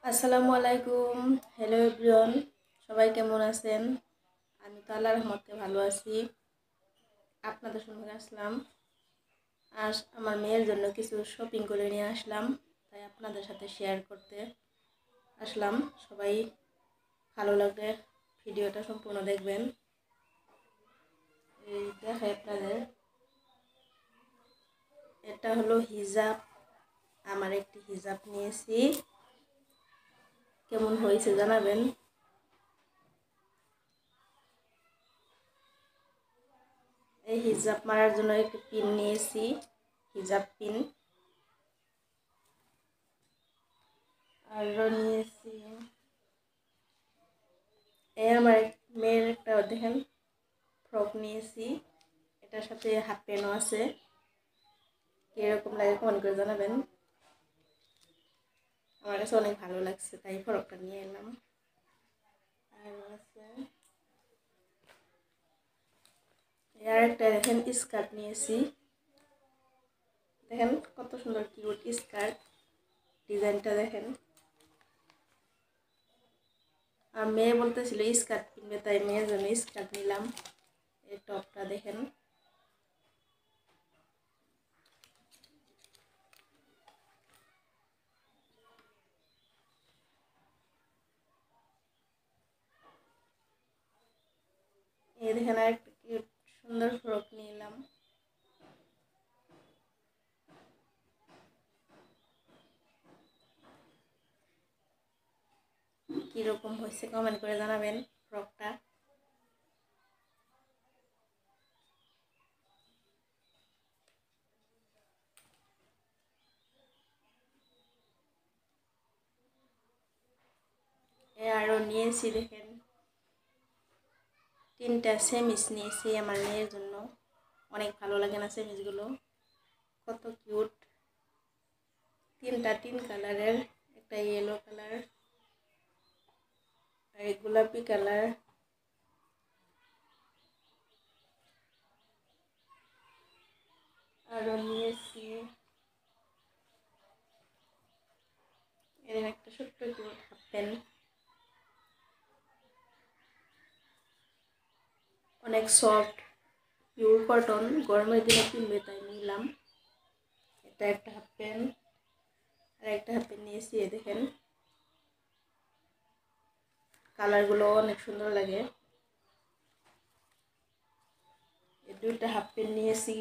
আসসালামু আলাইকুম। Hello everyone, সবাই কেমন আছেন? আমি তো আল্লাহর রহমতে ভালো আছি। আপনাদের সঙ্গে আসলাম আজ আমার মেয়ের জন্য কিছু শপিং করে নিয়ে আসলাম, তাই আপনাদের সাথে শেয়ার করতে আসলাম। সবাই ভালো লাগলে ভিডিওটা সম্পূর্ণ দেখবেন। এই দেখাই আপনাদের, এটা হলো হিজাব। আমার একটি হিজাব নিয়েছি, কেমন হয়েছে জানাবেন। এই হিজাব মারার জন্য একটি পিন নিয়েছি, হিজাব পিন। আরও নিয়েছি আমার মেয়ের একটা দেখেন ফ্রক নিয়েছি, এটার সাথে হাফ প্যান্টও আছে। কীরকম লাগে কমেন্ট করে জানাবেন। আমার কাছে অনেক ভালো লাগছে তাই ফ্রকটা নিয়ে এলাম। আর আছে আর একটা দেখেন স্কার্ট নিয়েছি, দেখেন কত সুন্দর কিউট স্কার্ট, ডিজাইনটা দেখেন। আর মেয়ে বলতেছিল স্কার্ট কিনবে, তাই মেয়ের জন্য স্কার্ট নিলাম। এই টপটা দেখেন, এই দেখেন আর একটা কিউট সুন্দর ফ্রক নিলাম। কীরকম হয়েছে কমেন্ট করে জানাবেন ফ্রকটা। আরও নিয়েছি দেখেন, 3টা সেমিস নিয়েছি আমার মেয়ের জন্য। অনেক ভালো লাগে না সেমিসগুলো, কত কিউট। 3টা 3 কালারের, একটা ইয়েলো কালার আর গোলাপি কালার। আরও নিয়েছি এর একটা ছোট্ট কিউট হাফ প্যান্ট, অনেক সফট পিওর কটন, গরমের দিনে কিনবে তাই নিলাম। এটা একটা হাফ প্যান্ট আর একটা হাফ প্যান্ট নিয়েছি। দেখেন কালারগুলো অনেক সুন্দর লাগে। এই 2টা হাফ প্যান্ট নিয়েছি,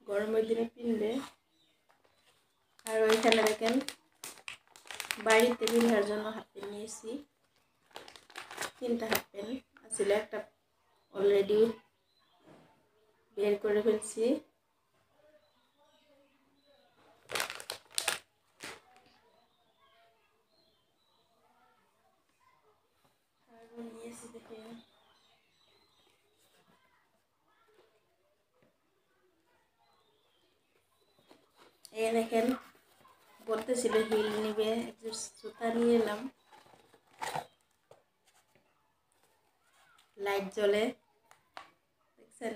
গরমের দিনে কিনবে। আর ওইখানে দেখেন বাড়িতে পিন্ধার জন্য হাফ প্যান্ট নিয়েছি, 3টা হাফ প্যান্ট আসলে, একটা অলরেডি বের করে ফেলছি। আরও নিয়েছি দেখেন, এই দেখেন বলতেছিল হিল নিবে, জুতা নিয়ে এলাম। লাইট জ্বলে দেখছেন।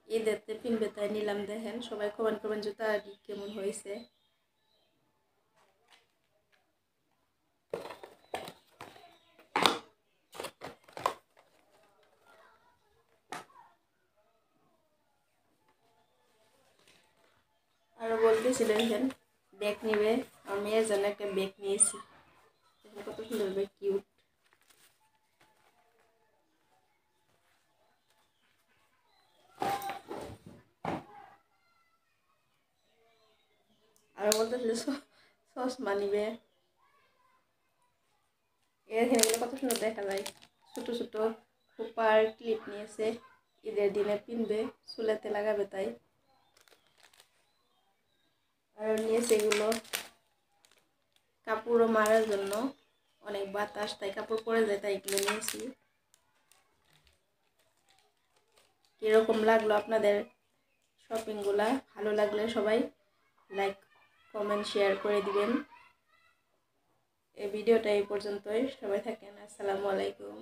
ঈদেরতে পিনবে তাই নিলাম। দেখেন সবাই কমেন্ট করবেন জুতা কেমন হয়েছে। আরও বলতেছিল দেখেন ব্যাগ নিবে, আমার মেয়ের জন্য একটা ব্যাগ নিয়েছি, কত সুন্দর ব্যাগ, কিউট। আরও বলতেছিল চশমা নিবে, এখানে কত সুন্দর দেখা যায়। ছোটো ছোটো খোপার ক্লিপ নিয়েছে, ঈদের দিনে পিনবে, চুলেতে লাগাবে তাই। আর নিয়েছে এগুলো কাপড়ও মারার জন্য, অনেক বাতাস তাই কাপড় পরে যায়, তাই এগুলো নিয়েছি। কীরকম লাগলো আপনাদের শপিংগুলা? ভালো লাগলে সবাই লাইক কমেন্ট শেয়ার করে দিবেন। এই ভিডিওটা এই পর্যন্তই, সবাই থাকেন। আসসালামু আলাইকুম।